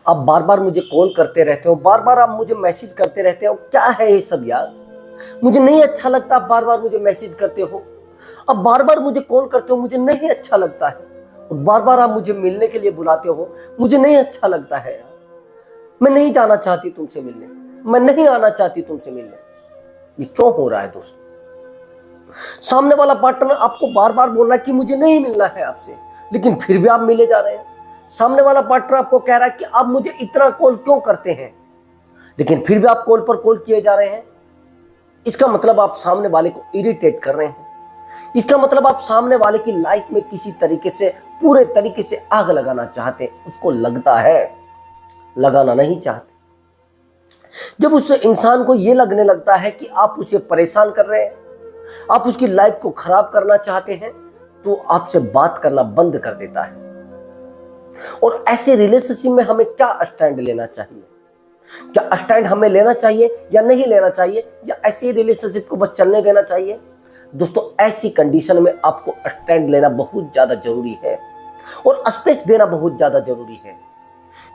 आप बार बार मुझे कॉल करते रहते हो, बार बार आप मुझे मैसेज करते रहते हो, क्या है ये सब यार? मुझे नहीं अच्छा लगता आप बार बार मुझे मैसेज करते हो, आप बार बार मुझे कॉल करते हो, मुझे नहीं अच्छा लगता है। और बार बार आप मुझे मिलने के लिए बुलाते हो, मुझे नहीं अच्छा लगता है यार। मैं नहीं जाना चाहती तुमसे मिलने, मैं नहीं आना चाहती तुमसे मिलने। ये क्यों हो रहा है दोस्त? सामने वाला पार्टनर आपको बार बार बोल रहा है कि मुझे नहीं मिलना है आपसे, लेकिन फिर भी आप मिले जा रहे हैं। सामने वाला पार्टनर आपको कह रहा है कि आप मुझे इतना कॉल क्यों करते हैं, लेकिन फिर भी आप कॉल पर कॉल किए जा रहे हैं। इसका मतलब आप सामने वाले को इरिटेट कर रहे हैं। इसका मतलब आप सामने वाले की लाइफ में किसी तरीके से, पूरे तरीके से आग लगाना चाहते हैं। उसको लगता है, लगाना नहीं चाहते। जब उस इंसान को यह लगने लगता है कि आप उसे परेशान कर रहे हैं, आप उसकी लाइफ को खराब करना चाहते हैं, तो आपसे बात करना बंद कर देता है। और ऐसे रिलेशनशिप में हमें क्या स्टैंड लेना चाहिए? क्या स्टैंड हमें लेना चाहिए या नहीं लेना चाहिए, या ऐसे रिलेशनशिप को बस चलने देना चाहिए? दोस्तों, ऐसी कंडीशन में आपको स्टैंड लेना बहुत ज्यादा जरूरी है और स्पेस देना बहुत ज्यादा जरूरी है।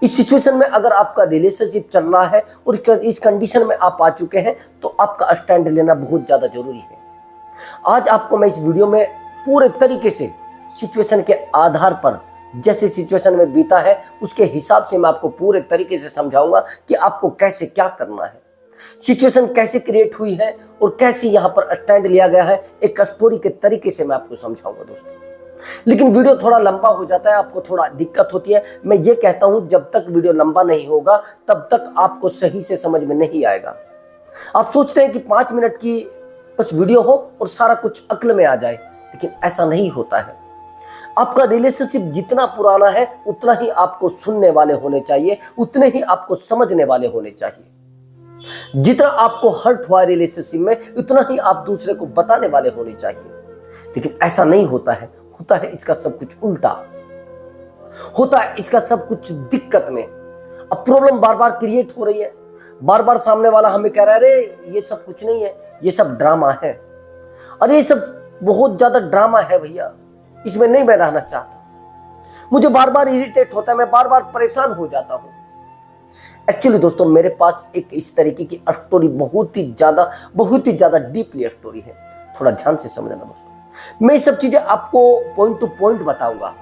इस सिचुएशन में अगर आपका रिलेशनशिप चल रहा है और इस कंडीशन में आप आ चुके हैं, तो आपका स्टैंड लेना बहुत ज्यादा जरूरी है। आज आपको मैं इस वीडियो में पूरे तरीके से सिचुएशन के आधार पर, जैसे सिचुएशन में बीता है उसके हिसाब से मैं आपको पूरे तरीके से समझाऊंगा कि आपको कैसे क्या करना है, सिचुएशन कैसे क्रिएट हुई है और कैसे यहां पर स्टैंड लिया गया है। एक स्टोरी के तरीके से मैं आपको समझाऊंगा दोस्तों। लेकिन वीडियो थोड़ा लंबा हो जाता है, आपको थोड़ा दिक्कत होती है। मैं ये कहता हूं, जब तक वीडियो लंबा नहीं होगा तब तक आपको सही से समझ में नहीं आएगा। आप सोचते हैं कि 5 मिनट की बस वीडियो हो और सारा कुछ अक्ल में आ जाए, लेकिन ऐसा नहीं होता है। आपका रिलेशनशिप जितना पुराना है उतना ही आपको सुनने वाले होने चाहिए, उतने ही आपको समझने वाले होने चाहिए। जितना आपको हर्ट हुआ रिलेशनशिप में, उतना ही आप दूसरे को बताने वाले होने चाहिए। लेकिन ऐसा नहीं होता है। होता है इसका सब कुछ उल्टा, होता है इसका सब कुछ दिक्कत में। अब प्रॉब्लम बार बार क्रिएट हो रही है, बार बार सामने वाला हमें कह रहा है, अरे ये सब कुछ नहीं है, ये सब ड्रामा है, अरे ये सब बहुत ज्यादा ड्रामा है भैया, इसमें नहीं मैं रहना चाहता, मुझे बार बार इरिटेट होता है, मैं बार बार परेशान हो जाता हूं। एक्चुअली दोस्तों, मेरे पास एक इस तरीके की स्टोरी बहुत ही ज्यादा डीपली स्टोरी है। थोड़ा ध्यान से समझना दोस्तों। मैं ये सब चीजें आपको पॉइंट टू पॉइंट बताऊंगा।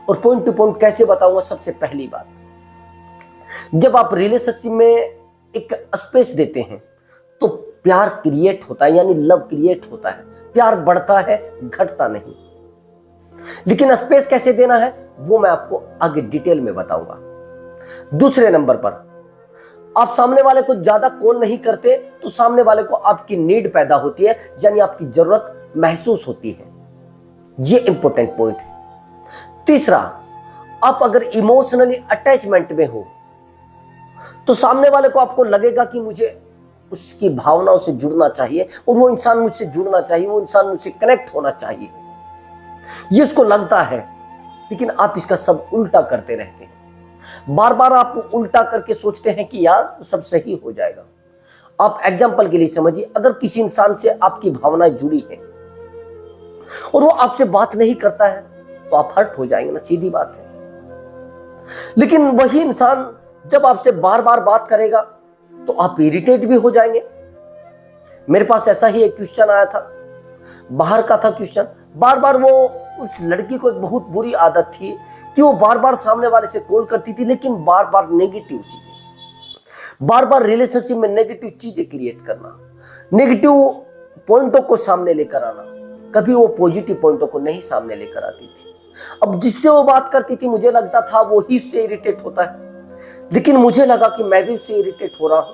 और पॉइंट टू पॉइंट कैसे बताऊंगा? सबसे पहली बात, जब आप रिलेशनशिप में एक स्पेस देते हैं तो प्यार क्रिएट होता है, यानी लव क्रिएट होता है। प्यार बढ़ता है, घटता नहीं। लेकिन स्पेस कैसे देना है वो मैं आपको आगे डिटेल में बताऊंगा। दूसरे नंबर पर, आप सामने वाले को ज्यादा कॉल नहीं करते तो सामने वाले को आपकी नीड पैदा होती है, यानी आपकी जरूरत महसूस होती है। ये इंपॉर्टेंट पॉइंट है। तीसरा, आप अगर इमोशनली अटैचमेंट में हो तो सामने वाले को आपको लगेगा कि मुझे उसकी भावनाओं से जुड़ना चाहिए और वो इंसान मुझसे जुड़ना चाहिए, वो इंसान मुझसे कनेक्ट होना चाहिए, ये उसको लगता है। लेकिन आप इसका सब उल्टा करते रहते हैं। बार बार आप उल्टा करके सोचते हैं कि यार सब सही हो जाएगा। आप एग्जाम्पल के लिए समझिए, अगर किसी इंसान से आपकी भावनाएं जुड़ी है और वो आपसे बात नहीं करता है तो आप हर्ट हो जाएंगे ना, सीधी बात है। लेकिन वही इंसान जब आपसे बार बार बात करेगा तो आप इरिटेट भी हो जाएंगे। मेरे पास ऐसा ही एक क्वेश्चन आया था, बाहर का था क्वेश्चन। बार बार वो, उस लड़की को एक बहुत बुरी आदत थी कि वो बार बार सामने वाले से कॉल करती थी, लेकिन बार बार नेगेटिव चीजें, बार बार रिलेशनशिप में नेगेटिव चीजें क्रिएट करना, नेगेटिव पॉइंटों को सामने लेकर आना। कभी वो पॉजिटिव पॉइंटों को नहीं सामने लेकर आती थी। अब जिससे वो बात करती थी मुझे लगता था वो ही उससे इरिटेट होता है, लेकिन मुझे लगा कि मैं भी उससे इरिटेट हो रहा हूं,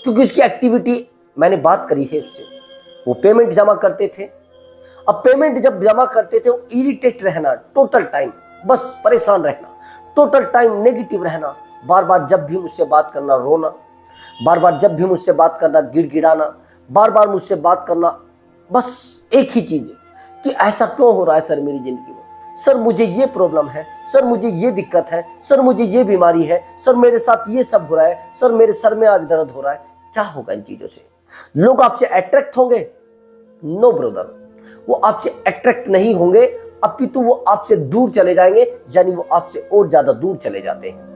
क्योंकि उसकी एक्टिविटी, मैंने बात करी है उससे, वो पेमेंट जमा करते थे। अब पेमेंट जब जमा करते थे, वो इरिटेट रहना टोटल टाइम, बस परेशान रहना, टोटल टाइम नेगेटिव रहना, बार बार जब भी मुझसे बात करना रोना, बार बार जब भी मुझसे बात करना गिड़गिड़ाना, बार बार मुझसे बात करना बस एक ही चीज कि ऐसा क्यों हो रहा है सर मेरी जिंदगी में, सर मुझे ये प्रॉब्लम है, सर मुझे ये दिक्कत है, सर मुझे ये बीमारी है, सर मेरे साथ ये सब हो रहा है, सर मेरे सर में आज दर्द हो रहा है। क्या होगा इन चीजों से? लोग आपसे अट्रैक्ट होंगे? नो ब्रदर, वो आपसे अट्रैक्ट नहीं होंगे, अपितु वो आपसे दूर चले जाएंगे, यानी वो आपसे और ज्यादा दूर चले जाते हैं।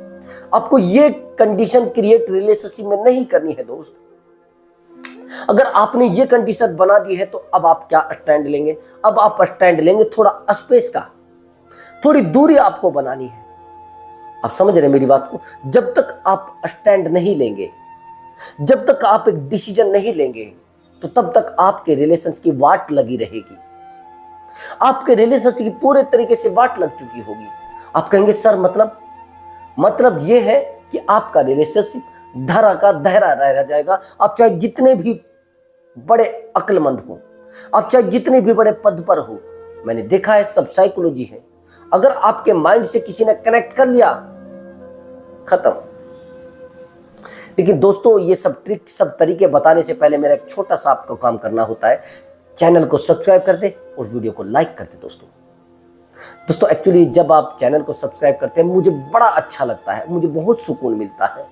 आपको ये कंडीशन क्रिएट रिलेशनशिप में नहीं करनी है दोस्त। अगर आपने ये कंडीशन बना दी है तो अब आप क्या स्टैंड लेंगे? अब आप स्टैंड लेंगे थोड़ा स्पेस का, थोड़ी दूरी आपको बनानी है। आप समझ रहे हैं मेरी बात को? जब तक आप स्टैंड नहीं लेंगे, जब तक आप एक डिसीजन नहीं लेंगे, तो तब तक आपके रिलेशंस की वाट लगी रहेगी, आपके रिलेशनशिप की पूरे तरीके से वाट लग चुकी होगी। आप कहेंगे सर मतलब ये है कि आपका रिलेशनशिप धरा का धरा रह जाएगा। आप चाहे जितने भी बड़े अक्लमंद हो, आप चाहे जितने भी बड़े पद पर हो, मैंने देखा है, सब साइकोलॉजी है, अगर आपके माइंड से किसी ने कनेक्ट कर लिया, खत्म। लेकिन दोस्तों ये सब ट्रिक, सब तरीके बताने से पहले मेरा एक छोटा सा आपको काम करना होता है। चैनल को सब्सक्राइब कर दे और वीडियो को लाइक कर दे। दोस्तों एक्चुअली जब आप चैनल को सब्सक्राइब करते हैं मुझे बड़ा अच्छा लगता है, मुझे बहुत सुकून मिलता है।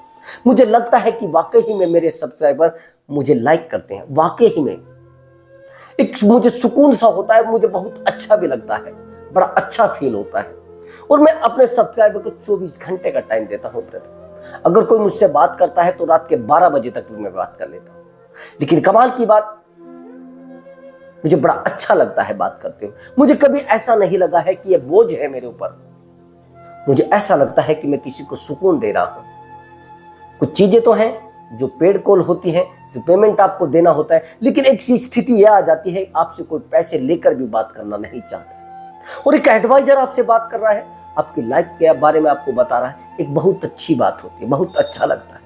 मुझे लगता है कि वाकई ही में मेरे सब्सक्राइबर मुझे लाइक करते हैं, वाकई ही में एक मुझे सुकून सा होता है, मुझे बहुत अच्छा भी लगता है, बड़ा अच्छा फील होता है। और मैं अपने सब्सक्राइबर को 24 घंटे का टाइम देता हूँ ब्रदर। अगर कोई मुझसे बात करता है तो रात के 12 बजे तक भी मैं बात कर लेता हूँ। लेकिन कमाल की बात, मुझे बड़ा अच्छा लगता है बात करते हुए। मुझे कभी ऐसा नहीं लगा है कि ये बोझ है मेरे ऊपर। मुझे ऐसा लगता है कि मैं किसी को सुकून दे रहा हूं। कुछ चीजें तो हैं जो पेड कॉल होती हैं, जो पेमेंट आपको देना होता है, लेकिन एक स्थिति यह आ जाती है आपसे कोई पैसे लेकर भी बात करना नहीं चाहता, और एक एडवाइजर आपसे बात कर रहा है, आपकी लाइफ के बारे में आपको बता रहा है। एक बहुत अच्छी बात होती है, बहुत अच्छा लगता है।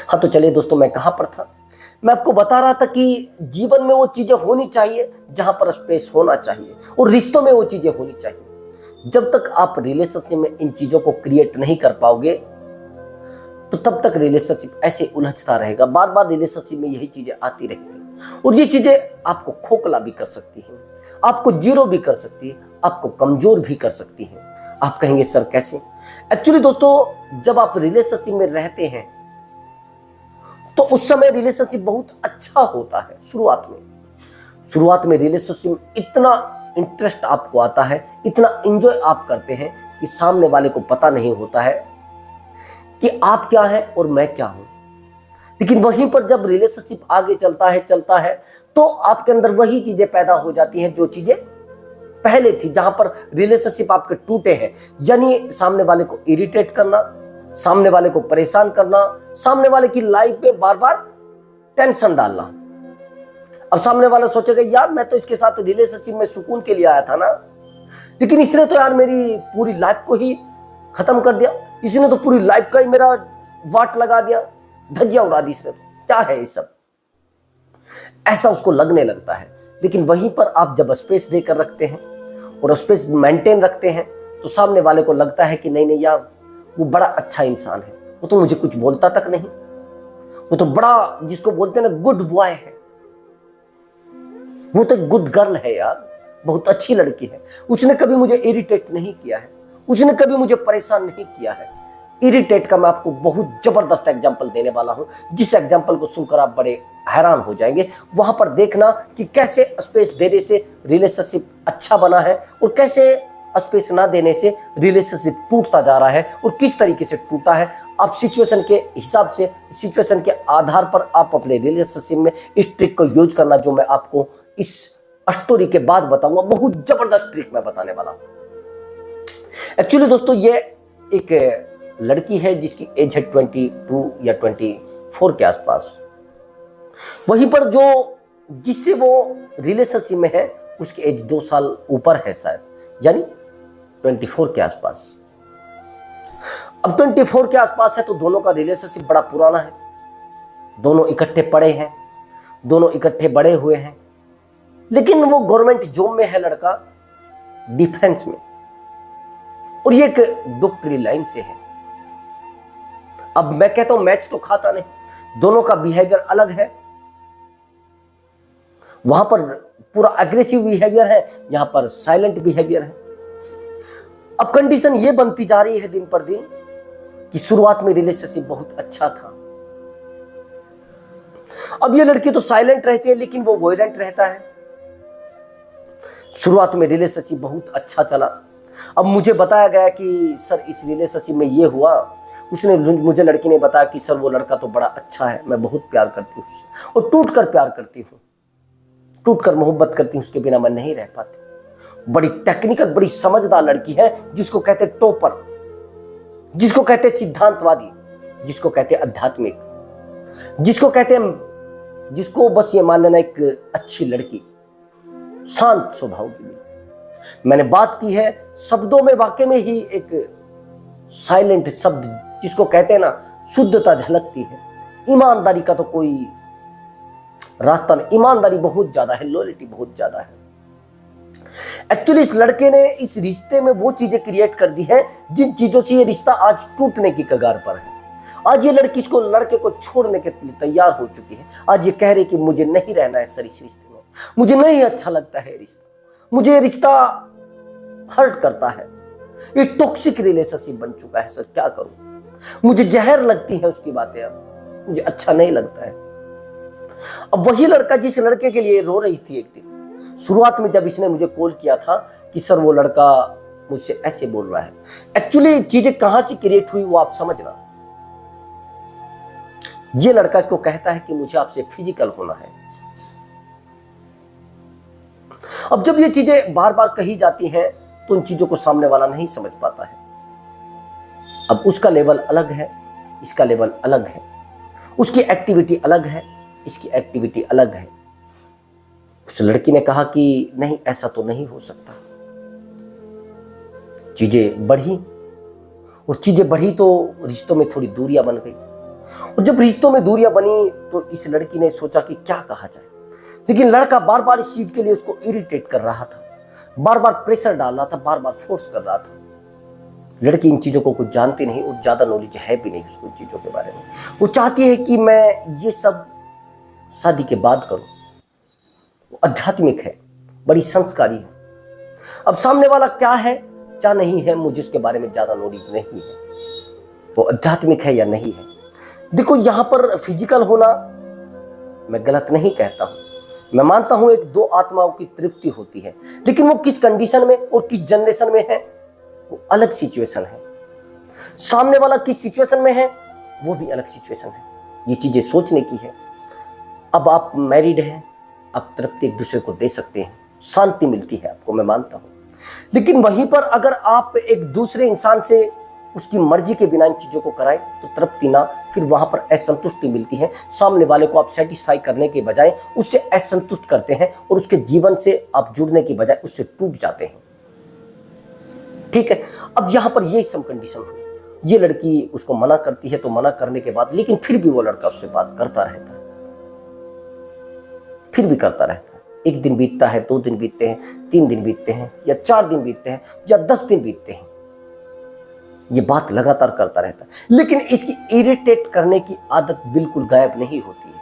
हाँ तो चलिए दोस्तों, मैं कहां पर था? मैं आपको बता रहा था कि जीवन में वो चीजें होनी चाहिए जहां पर स्पेस होना चाहिए, और रिश्तों में वो चीजें होनी चाहिए। जब तक आप रिलेशनशिप में इन चीजों को क्रिएट नहीं कर पाओगे तो तब तक रिलेशनशिप ऐसे उलझता रहेगा। बार बार रिलेशनशिप में यही चीजें आती रहेंगी, और ये चीजें आपको खोखला भी कर सकती हैं, आपको जीरो भी कर सकती है, आपको कमजोर भी कर सकती हैं। आप कहेंगे सर कैसे? एक्चुअली दोस्तों जब आप रिलेशनशिप में रहते हैं तो उस समय रिलेशनशिप बहुत अच्छा होता है। शुरुआत में रिलेशनशिप में इतना इंटरेस्ट आपको आता है, इतना एंजॉय आप करते हैं कि सामने वाले को पता नहीं होता है कि आप क्या हैं और मैं क्या हूं। लेकिन वहीं पर जब रिलेशनशिप आगे चलता है तो आपके अंदर वही चीजें पैदा हो जाती हैं जो चीजें पहले थी। जहां पर रिलेशनशिप आपके टूटे हैं, यानी सामने वाले को इरिटेट करना, सामने वाले को परेशान करना, सामने वाले की लाइफ में बार बार टेंशन डालना। अब सामने वाला सोचेगा यार मैं तो इसके साथ रिलेशनशिप में सुकून के लिए आया था ना, लेकिन इसने तो यार मेरी पूरी लाइफ को ही खत्म कर दिया, इसने तो पूरी लाइफ का ही मेरा वाट लगा दिया, धज्जियां उड़ा दी इसने, तो क्या है ये सब, ऐसा उसको लगने लगता है। लेकिन वहीं पर आप जब स्पेस देकर रखते हैं और स्पेस मेंटेन रखते हैं तो सामने वाले को लगता है कि नहीं यार वो बड़ा अच्छा इंसान है, वो तो मुझे कुछ बोलता तक नहीं, वो तो बड़ा जिसको बोलते हैं ना गुड बॉय है, वो तो गुड गर्ल है यार, बहुत अच्छी लड़की है, उसने कभी मुझे इरिटेट नहीं किया है, उसने कभी मुझे परेशान नहीं किया है। इरिटेट का मैं आपको बहुत जबरदस्त एग्जांपल देने वाला हूं, जिस एग्जांपल को सुनकर आप बड़े हैरान हो जाएंगे। वहां पर देखना कि कैसे स्पेस देने से रिलेशनशिप अच्छा बना है और कैसे स्पेस ना देने से रिलेशनशिप टूटता जा रहा है, और किस तरीके से टूटा है। आप सिचुएशन के हिसाब से, सिचुएशन के आधार पर आप अपने रिलेशनशिप में इस ट्रिक को यूज करना, जो मैं आपको इस स्टोरी के बाद बताऊंगा। बहुत जबरदस्त ट्रिक मैं बताने वाला हूं। एक्चुअली दोस्तों ये एक लड़की है जिसकी एज है 22 या 24 के आसपास। वहीं पर जो जिससे वो रिलेशनशिप में है उसकी एज 2 साल ऊपर है शायद, यानी 24 के आसपास। अब 24 के आसपास है तो दोनों का रिलेशनशिप बड़ा पुराना है, दोनों इकट्ठे पढ़े हैं, दोनों इकट्ठे बड़े हुए हैं। लेकिन वो गवर्नमेंट जॉब में है लड़का, डिफेंस में, और ये एक डॉक्टरी लाइन से है। अब मैं कहता हूं मैच तो खाता नहीं, दोनों का बिहेवियर अलग है। वहां पर पूरा एग्रेसिव बिहेवियर है, यहां पर साइलेंट बिहेवियर है। अब कंडीशन ये बनती जा रही है दिन पर दिन कि शुरुआत में रिलेशनशिप बहुत अच्छा था। अब ये लड़की तो साइलेंट रहती है लेकिन वो वॉयलेंट रहता है। शुरुआत में रिलेशनशिप बहुत अच्छा चला, अब मुझे बताया गया कि सर इस रिलेशनशिप में ये हुआ, उसने मुझे लड़की ने बताया कि सर वो लड़का तो बड़ा अच्छा है, मैं बहुत प्यार करती हूँ उससे और टूट कर प्यार करती हूँ, टूट कर मोहब्बत करती हूँ, उसके बिना मैं नहीं रह पाती। बड़ी टेक्निकल, बड़ी समझदार लड़की है, जिसको कहते टॉपर, जिसको कहते सिद्धांतवादी, जिसको कहते आध्यात्मिक, जिसको कहते, जिसको बस ये मान लेना एक अच्छी लड़की, शांत स्वभाव की। मैंने बात की है शब्दों में, वाकई में ही एक साइलेंट शब्द, जिसको कहते हैं ना शुद्धता झलकती है। ईमानदारी का तो कोई रास्ता नहीं, ईमानदारी बहुत ज्यादा है, लॉयल्टी बहुत ज्यादा है। एक्चुअली इस लड़के ने इस रिश्ते में वो चीजें क्रिएट कर दी है जिन चीजों से ये रिश्ता आज टूटने की कगार पर है। आज ये लड़की इसको, लड़के को छोड़ने के लिए तैयार हो चुकी है। आज ये कह रही कि मुझे नहीं रहना है सर इस रिश्ते में, मुझे नहीं अच्छा लगता है रिश्ता, मुझे ये रिश्ता हर्ट करता है, ये टॉक्सिक रिलेशनशिप बन चुका है सर, क्या करूं, मुझे जहर लगती है उसकी बातें, अब मुझे अच्छा नहीं लगता है। अब वही लड़का जिस लड़के के लिए रो रही थी एक दिन शुरुआत में, जब इसने मुझे कॉल किया था कि सर वो लड़का मुझसे ऐसे बोल रहा है। एक्चुअली चीजें कहां से क्रिएट हुई वो आप समझना। ये लड़का इसको कहता है कि मुझे आपसे फिजिकल होना है। अब जब ये चीजें बार बार कही जाती हैं तो उन चीजों को सामने वाला नहीं समझ पाता है। अब उसका लेवल अलग है, इसका लेवल अलग है, उसकी एक्टिविटी अलग है, इसकी एक्टिविटी अलग है। उस लड़की ने कहा कि नहीं ऐसा तो नहीं हो सकता। चीजें बढ़ी और चीजें बढ़ी तो रिश्तों में थोड़ी दूरियां बन गई, और जब रिश्तों में दूरियां बनी तो इस लड़की ने सोचा कि क्या कहा जाए। लेकिन लड़का बार बार इस चीज के लिए उसको इरिटेट कर रहा था, बार बार प्रेशर डाल रहा था, बार बार फोर्स कर रहा था। लड़की इन चीजों को कुछ जानती नहीं और ज्यादा नॉलेज है भी नहीं उसको इन चीजों के बारे में। वो चाहती है कि मैं ये सब शादी के बाद करूं। वो आध्यात्मिक है, बड़ी संस्कारी है। अब सामने वाला क्या है क्या नहीं है मुझे उसके बारे में ज्यादा नॉलेज नहीं है, वो आध्यात्मिक है या नहीं है। देखो यहां पर फिजिकल होना मैं गलत नहीं कहता हूं, मैं मानता हूं एक दो आत्माओं की तृप्ति होती है, लेकिन वो किस कंडीशन में और किस जनरेशन में है वो अलग सिचुएशन है। सामने वाला किस सिचुएशन में है वो भी अलग सिचुएशन है। ये चीजें सोचने की है। अब आप मैरिड हैं, आप तृप्ति एक दूसरे को दे सकते हैं, शांति मिलती है आपको, मैं मानता हूं। लेकिन वहीं पर अगर आप एक दूसरे इंसान से उसकी मर्जी के बिना इन चीजों को कराएं तो तृप्ति ना, फिर वहां पर असंतुष्टि मिलती है। सामने वाले को आप सेटिस्फाई करने के बजाय उससे असंतुष्ट करते हैं और उसके जीवन से आप जुड़ने की बजाय उससे टूट जाते हैं। ठीक है, अब यहां पर यही सम कंडीशन हुई। ये लड़की उसको मना करती है, तो मना करने के बाद लेकिन फिर भी वो लड़का उससे बात करता रहता है, फिर भी करता रहता है। एक दिन बीतता है, 2 दिन बीतते हैं, 3 दिन बीतते हैं, या 4 दिन बीतते हैं, या 10 दिन बीतते हैं, ये बात लगातार करता रहता है। लेकिन इसकी इरिटेट करने की आदत बिल्कुल गायब नहीं होती है,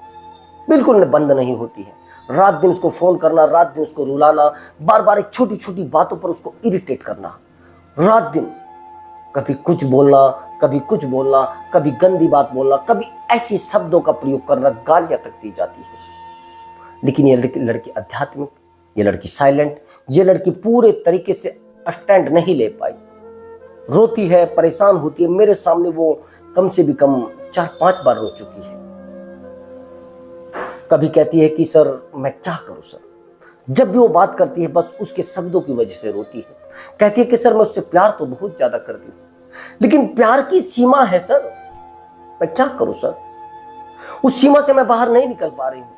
बिल्कुल बंद नहीं होती है। रात दिन उसको फोन करना, रात दिन उसको रुलाना, बार बार एक छोटी छोटी बातों पर उसको इरिटेट करना, रात दिन कभी कुछ बोलना, कभी कुछ बोलना, कभी गंदी बात बोलना, कभी ऐसे शब्दों का प्रयोग करना, गालियां तक दी जाती है। लेकिन ये लड़की आध्यात्मिक, ये लड़की साइलेंट, ये लड़की पूरे तरीके से स्टैंड नहीं ले पाई, रोती है, परेशान होती है। मेरे सामने वो कम से भी कम 4-5 बार रो चुकी है। कभी कहती है कि सर मैं क्या करूं सर, जब भी वो बात करती है बस उसके शब्दों की वजह से रोती है। कहती है कि सर मैं उससे प्यार तो बहुत ज्यादा करती हूँ, लेकिन प्यार की सीमा है सर, मैं क्या करूं सर, उस सीमा से मैं बाहर नहीं निकल पा रही हूँ।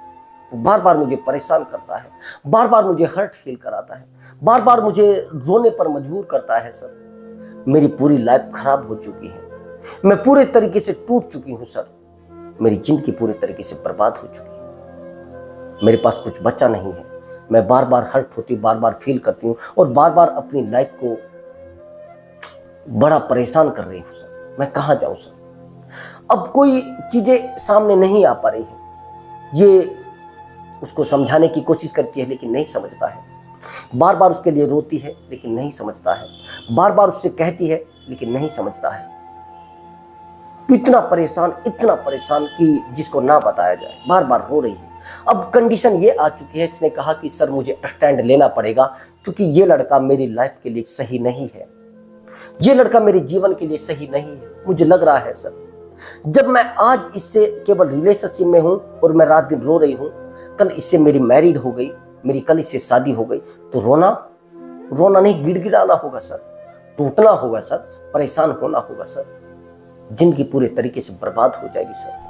बार बार मुझे परेशान करता है, बार बार मुझे हर्ट फील कराता है, बार बार मुझे रोने पर मजबूर करता है सर। मेरी पूरी लाइफ खराब हो चुकी है, मैं पूरे तरीके से टूट चुकी हूं सर, मेरी जिंदगी पूरे तरीके से बर्बाद हो चुकी है, मेरे पास कुछ बचा नहीं है। मैं बार बार हर्ट होती हूँ, बार बार फील करती हूँ और बार बार अपनी लाइफ को बड़ा परेशान कर रही हूँ सर, मैं कहाँ जाऊँ सर। अब कोई चीजें सामने नहीं आ पा रही है। ये उसको समझाने की कोशिश करती है लेकिन नहीं समझता है, बार बार उसके लिए रोती है लेकिन नहीं समझता है, बार बार उससे कहती है लेकिन नहीं समझता है। इतना परेशान कि जिसको ना बताया जाए, बार बार रो रही है, अब कंडीशन ये आ चुकी है, इसने कहा कि सर मुझे स्टैंड लेना पड़ेगा क्योंकि ये लड़का मेरी लाइफ के लिए सही नहीं है, ये लड़का मेरे जीवन के लिए सही नहीं है। मुझे लग रहा है सर, जब मैं आज इससे केवल रिलेशनशिप में हूं और मैं रात दिन रो रही हूं, कल इससे मेरी मैरिड हो गई, मेरी कल इससे शादी हो गई, तो रोना नहीं, गिड़गिड़ाना होगा सर, टूटना होगा सर, परेशान होना होगा सर, जिंदगी पूरे तरीके से बर्बाद हो जाएगी सर।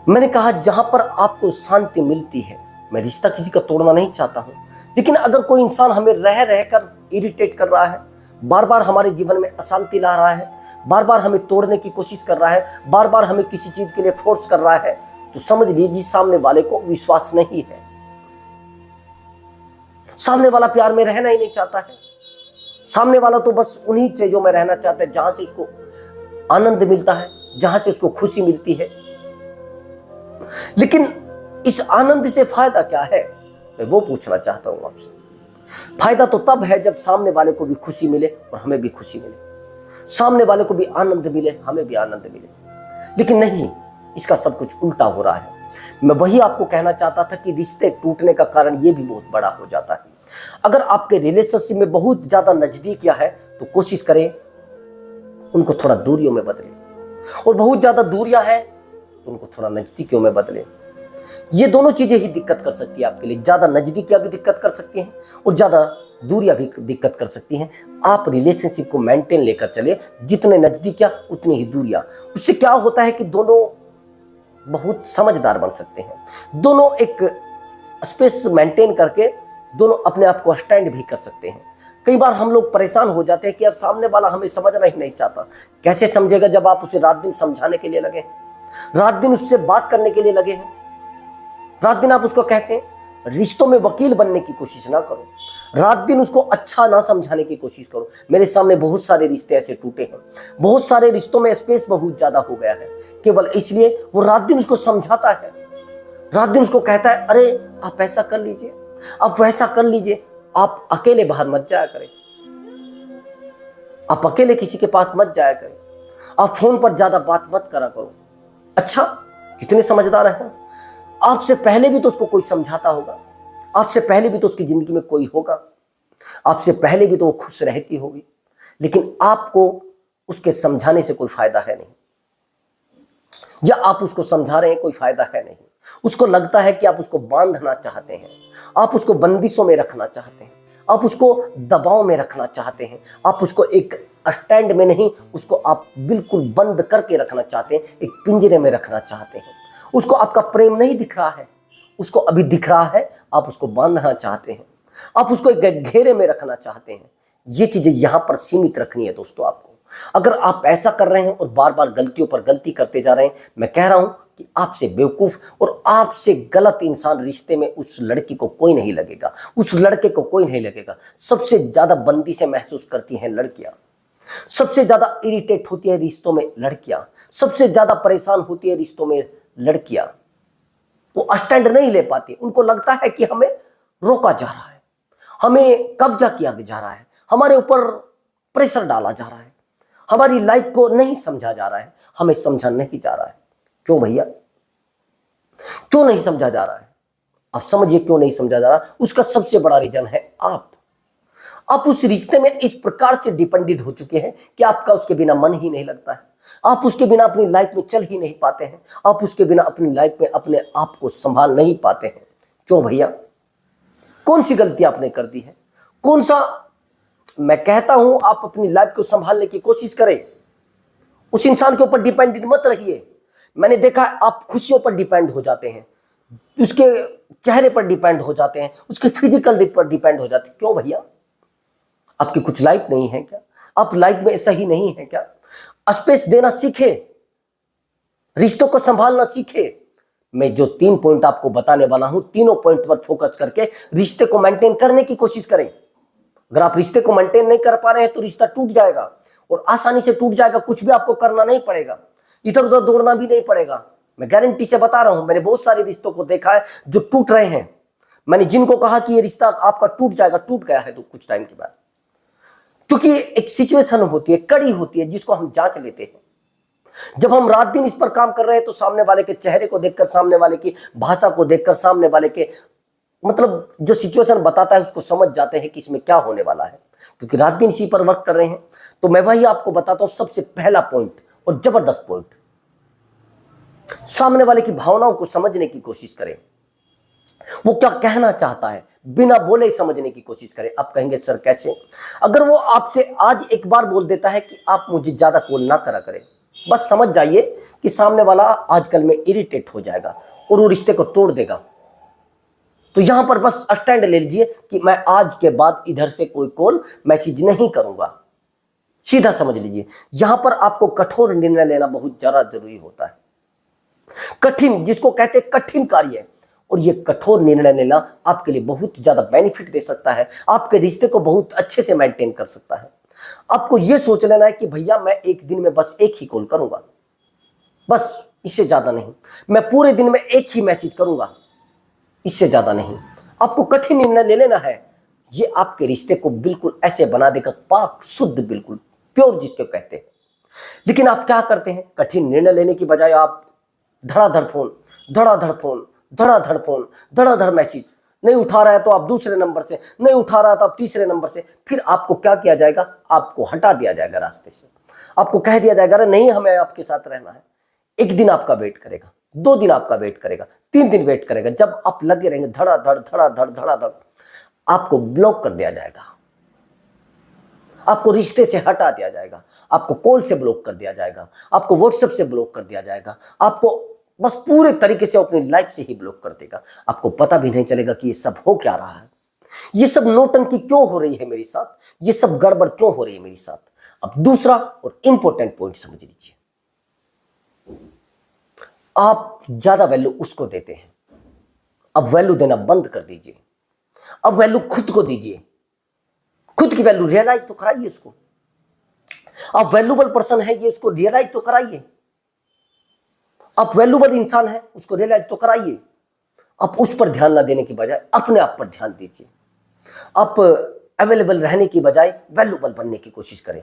मैंने कहा जहां पर आपको शांति मिलती है, मैं रिश्ता किसी का तोड़ना नहीं चाहता हूं, लेकिन अगर कोई इंसान हमें रह रहकर इरिटेट कर रहा है, बार बार हमारे जीवन में अशांति ला रहा है, बार बार हमें तोड़ने की कोशिश कर रहा है, बार बार हमें किसी चीज के लिए फोर्स कर रहा है, तो समझ लीजिए सामने वाले को विश्वास नहीं है, सामने वाला प्यार में रहना ही नहीं चाहता है। सामने वाला तो बस उन्हीं चीजों में रहना चाहता है जहां से उसको आनंद मिलता है, जहां से उसको खुशी मिलती है। लेकिन इस आनंद से फायदा क्या है, मैं वो पूछना चाहता हूं आपसे। फायदा तो तब है जब सामने वाले को भी खुशी मिले और हमें भी खुशी मिले, सामने वाले को भी आनंद मिले, हमें भी आनंद मिले। लेकिन नहीं, इसका सब कुछ उल्टा हो रहा है। मैं वही आपको कहना चाहता था कि रिश्ते टूटने का कारण ये भी बहुत बड़ा हो जाता है। अगर आपके रिलेशनशिप में बहुत ज्यादा नजदीकियां है तो कोशिश करें उनको थोड़ा दूरियों में बदलें, और बहुत ज्यादा दूरियां हैं तो उनको थोड़ा नजदीकियों में बदलें। ये दोनों चीजें ही दिक्कत कर सकती है आपके लिए, ज्यादा नजदीकियां भी दिक्कत कर सकती हैं और ज्यादा दूरियां भी दिक्कत कर सकती हैं। आप रिलेशनशिप को मेंटेन लेकर चले, जितने नजदीकियां उतनी ही दूरियां। उससे क्या होता है कि दोनों बहुत समझदार बन सकते हैं, दोनों एक स्पेस मेंटेन करके दोनों अपने आप को स्टैंड भी कर सकते हैं। कई बार हम लोग परेशान हो जाते हैं कि अब सामने वाला हमें समझना ही नहीं चाहता। कैसे समझेगा जब आप उसे रात दिन समझाने के लिए लगे हैं, रात दिन उससे बात करने के लिए लगे हैं, रात दिन आप उसको कहते हैं। रिश्तों में वकील बनने की कोशिश ना करो, रात दिन उसको अच्छा ना समझाने की कोशिश करो। मेरे सामने बहुत सारे रिश्ते ऐसे टूटे हैं, बहुत सारे रिश्तों में स्पेस बहुत ज्यादा हो गया है, केवल इसलिए वो रात दिन उसको समझाता है, रात दिन उसको कहता है अरे आप ऐसा कर लीजिए, आप वैसा कर लीजिए, आप अकेले बाहर मत जाया करें, आप अकेले किसी के पास मत जाया करें, आप फोन पर ज्यादा बात मत करा करो। अच्छा, कितने समझदार हैं। आपसे पहले भी तो उसको कोई समझाता होगा, आपसे पहले भी तो उसकी जिंदगी में कोई होगा, आपसे पहले भी तो वो खुश रहती होगी, लेकिन आपको उसके समझाने से कोई फायदा है नहीं, या आप उसको समझा रहे हैं कोई फायदा है नहीं। उसको लगता है कि आप उसको बांधना चाहते हैं, आप उसको बंदिशों में रखना चाहते हैं, आप उसको दबाव में रखना चाहते हैं, आप उसको एक स्टैंड में नहीं, उसको आप बिल्कुल बंद करके रखना चाहते हैं, एक पिंजरे में रखना चाहते हैं। उसको आपका प्रेम नहीं दिख रहा है, उसको अभी दिख रहा है आप उसको बांधना चाहते हैं, आप उसको एक घेरे में रखना चाहते हैं। ये चीजें यहां पर सीमित रखनी है दोस्तों आपको। अगर आप ऐसा कर रहे हैं और बार बार गलतियों पर गलती करते जा रहे हैं, मैं कह रहा हूं कि आपसे बेवकूफ और आपसे गलत इंसान रिश्ते में उस लड़की को कोई नहीं लगेगा, उस लड़के को कोई नहीं लगेगा। सबसे ज्यादा बंदी से महसूस करती हैं लड़कियां, सबसे ज्यादा इरिटेट होती है रिश्तों में लड़कियां, सबसे ज्यादा परेशान होती है रिश्तों में लड़कियां। वो स्टैंड नहीं ले पाती, उनको लगता है कि हमें रोका जा रहा है, हमें कब्जा किया जा रहा है, हमारे ऊपर प्रेशर डाला जा रहा है, हमारी लाइफ को नहीं समझा जा रहा है, हमें समझा नहीं जा रहा है। क्यों भैया, क्यों नहीं समझा जा रहा है? आप समझिए क्यों नहीं समझा जा रहा। उसका सबसे बड़ा रीजन है आप उस रिश्ते में इस प्रकार से डिपेंडेंट हो चुके हैं कि आपका उसके बिना मन ही नहीं लगता है, आप उसके बिना अपनी लाइफ में चल ही नहीं पाते हैं, आप उसके बिना अपनी लाइफ में अपने आप को संभाल नहीं पाते हैं। क्यों भैया, कौन सी गलती आपने कर दी है? कौन सा, मैं कहता हूं आप अपनी लाइफ को संभालने की कोशिश करें, उस इंसान के ऊपर डिपेंडेंट मत रहिए। मैंने देखा आप खुशियों पर डिपेंड हो जाते हैं, उसके चेहरे पर डिपेंड हो जाते हैं, उसके फिजिकल पर डिपेंड हो जाते हैं। क्यों भैया, आपकी कुछ लाइफ नहीं है क्या? आप लाइफ में सही नहीं है क्या? स्पेस देना सीखे, रिश्तों को संभालना सीखे। मैं जो 3 पॉइंट आपको बताने वाला हूं, तीनों पॉइंट पर फोकस करके रिश्ते को मेंटेन करने की कोशिश करें। अगर आप रिश्ते को मेंटेन नहीं कर पा रहे हैं तो रिश्ता टूट जाएगा, और आसानी से टूट जाएगा। कुछ भी आपको करना नहीं पड़ेगा, इधर उधर दौड़ना भी नहीं पड़ेगा। मैं गारंटी से बता रहा हूं, मैंने बहुत सारे रिश्तों को देखा है जो टूट रहे हैं। मैंने जिनको कहा कि ये रिश्ता आपका टूट जाएगा, टूट गया है तो कुछ टाइम के बाद, क्योंकि एक सिचुएशन होती है, कड़ी होती है जिसको हम जांच लेते हैं। जब हम रात दिन इस पर काम कर रहे हैं तो सामने वाले के चेहरे को देखकर, सामने वाले की भाषा को देखकर, सामने वाले के मतलब जो सिचुएशन बताता है उसको समझ जाते हैं कि इसमें क्या होने वाला है, क्योंकि रात दिन इसी पर वर्क कर रहे हैं। तो मैं वही आपको बताता हूं सबसे पहला पॉइंट और जबरदस्त पॉइंट, सामने वाले की भावनाओं को समझने की कोशिश करें। वो क्या कहना चाहता है बिना बोले ही समझने की कोशिश करें। आप कहेंगे सर कैसे? अगर वो आपसे आज एक बार बोल देता है कि आप मुझे ज्यादा कॉल ना करा करें, बस समझ जाइए कि सामने वाला आजकल में इरिटेट हो जाएगा और वो रिश्ते को तोड़ देगा। तो यहां पर बस स्टैंड ले लीजिए कि मैं आज के बाद इधर से कोई कॉल मैसेज नहीं करूंगा। सीधा समझ लीजिए, यहां पर आपको कठोर निर्णय लेना बहुत ज्यादा जरूरी होता है। कठिन, जिसको कहते हैं कठिन कार्य, और ये कठोर निर्णय लेना आपके लिए बहुत ज्यादा बेनिफिट दे सकता है, आपके रिश्ते को बहुत अच्छे से मेंटेन कर सकता है। आपको ये सोच लेना है कि भैया मैं एक दिन में बस एक ही कॉल करूंगा, बस इससे ज्यादा नहीं। मैं पूरे दिन में एक ही मैसेज करूंगा, इससे ज्यादा नहीं। आपको कठिन निर्णय ले लेना है। ये आपके रिश्ते को बिल्कुल ऐसे बना देगा, पाक शुद्ध, बिल्कुल प्योर जिसको कहते हैं। लेकिन आप क्या करते हैं? कठिन निर्णय लेने की बजाय आप धड़ाधड़ फोन, धड़ाधड़ फोन, धड़ाधड़ फोन, धड़ाधड़ मैसेज। नहीं उठा रहा है तो आप दूसरे नंबर से, नहीं उठा रहा तो आप तीसरे नंबर से। फिर आपको क्या किया जाएगा? आपको हटा दिया जाएगा रास्ते से। आपको कह दिया जाएगा अरे नहीं हमें आपके साथ रहना है। एक दिन आपका वेट करेगा, 2 दिन आपका वेट करेगा, 3 दिन वेट करेगा। जब आप लगे रहेंगे धड़ाधड़ धड़ाधड़ धड़ाधड़, आपको ब्लॉक कर दिया जाएगा, आपको रिश्ते से हटा दिया जाएगा, आपको कॉल से ब्लॉक कर दिया जाएगा, आपको व्हाट्सएप से ब्लॉक कर दिया जाएगा, आपको बस पूरे तरीके से अपनी लाइफ से ही ब्लॉक कर देगा। आपको पता भी नहीं चलेगा कि ये सब हो क्या रहा है, ये सब नौटंकी क्यों हो रही है मेरे साथ, ये सब गड़बड़ क्यों हो रही है मेरे साथ। अब दूसरा और इंपॉर्टेंट पॉइंट समझ लीजिए, आप ज्यादा वैल्यू उसको देते हैं, अब वैल्यू देना बंद कर दीजिए। अब वैल्यू खुद को दीजिए, खुद की वैल्यू रियलाइज तो कराइए उसको। आप वैल्यूबल पर्सन है ये उसको रियलाइज तो कराइए। आप वैल्यूबल इंसान है उसको रियलाइज तो कराइए। आप उस पर ध्यान ना देने की बजाय अपने आप पर ध्यान दीजिए। आप अवेलेबल रहने की बजाय वैल्यूबल बनने की कोशिश करें।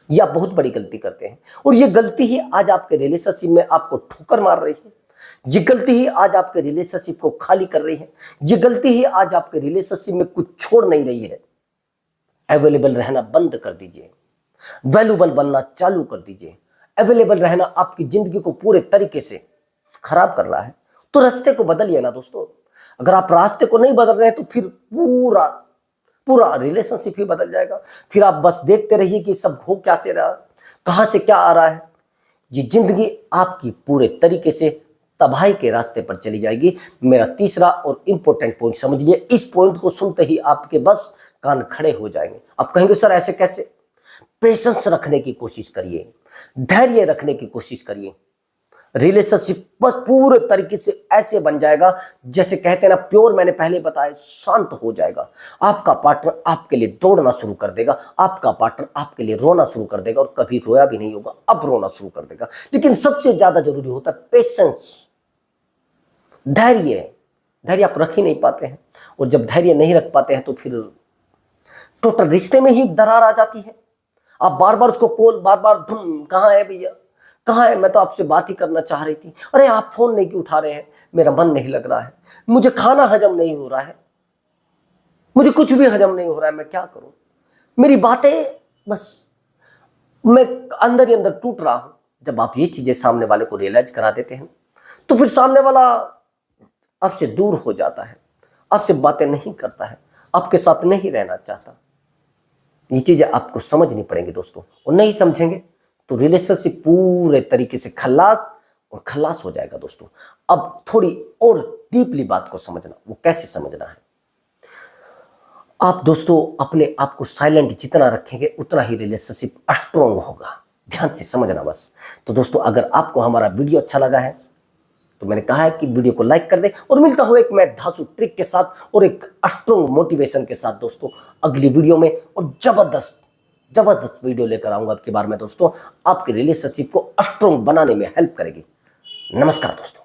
यह आप बहुत बड़ी गलती करते हैं, और ये गलती ही आज आपके रिलेशनशिप में आपको ठोकर मार रही है। ये गलती ही आज आपके रिलेशनशिप को खाली कर रही है। ये गलती ही आज आपके रिलेशनशिप में कुछ छोड़ नहीं रही है। अवेलेबल रहना बंद कर दीजिए, वैल्यूबल बनना चालू कर दीजिए। अवेलेबल रहना आपकी जिंदगी को पूरे तरीके से खराब कर रहा है, तो रास्ते को बदलिए ना दोस्तों। अगर आप रास्ते को नहीं बदल रहे हैं तो फिर पूरा रिलेशनशिप ही बदल जाएगा। फिर आप बस देखते रहिए कि सब हो क्या से रहा, कहां से क्या आ रहा है। ये जिंदगी आपकी पूरे तरीके से तबाही के रास्ते पर चली जाएगी। मेरा तीसरा और इंपॉर्टेंट पॉइंट समझिए, इस पॉइंट को सुनते ही आपके बस कान खड़े हो जाएंगे। आप कहेंगे सर ऐसे कैसे? पेशेंस रखने की कोशिश करिए, धैर्य रखने की कोशिश करिए। रिलेशनशिप बस पूरे तरीके से ऐसे बन जाएगा जैसे कहते हैं ना प्योर, मैंने पहले बताया, शांत हो जाएगा। आपका पार्टनर आपके लिए दौड़ना शुरू कर देगा, आपका पार्टनर आपके लिए रोना शुरू कर देगा, और कभी रोया भी नहीं होगा, अब रोना शुरू कर देगा। लेकिन सबसे ज्यादा जरूरी होता है पेशेंस, धैर्य। धैर्य आप रख ही नहीं पाते हैं, और जब धैर्य नहीं रख पाते हैं तो फिर टोटल रिश्ते में ही दरार आ जाती है। आप बार बार उसको कॉल, बार बार कहाँ है भैया, कहाँ है, मैं तो आपसे बात ही करना चाह रही थी, अरे आप फोन नहीं क्यों उठा रहे हैं, मेरा मन नहीं लग रहा है, मुझे खाना हजम नहीं हो रहा है, मुझे कुछ भी हजम नहीं हो रहा है, मैं क्या करूं, मेरी बातें बस, मैं अंदर ही अंदर टूट रहा हूं। जब आप ये चीजें सामने वाले को रियलाइज करा देते हैं तो फिर सामने वाला आपसे दूर हो जाता है, आपसे बातें नहीं करता है, आपके साथ नहीं रहना चाहता। ये चीजें आपको समझनी पड़ेंगी दोस्तों, और नहीं समझेंगे तो रिलेशनशिप पूरे तरीके से खल्लास हो जाएगा दोस्तों। अब थोड़ी और डीपली बात को समझना, वो कैसे समझना है। आप दोस्तों अपने आप को साइलेंट जितना रखेंगे उतना ही रिलेशनशिप स्ट्रॉन्ग होगा। ध्यान से समझना बस। तो दोस्तों अगर आपको हमारा वीडियो अच्छा लगा है तो मैंने कहा है कि वीडियो को लाइक कर दें, और मिलता हूं एक मैं धांसू ट्रिक के साथ और एक स्ट्रॉन्ग मोटिवेशन के साथ दोस्तों अगली वीडियो में, और जबरदस्त वीडियो लेकर आऊंगा आपके बारे में दोस्तों, आपके रिलेशनशिप को स्ट्रॉन्ग बनाने में हेल्प करेगी। नमस्कार दोस्तों।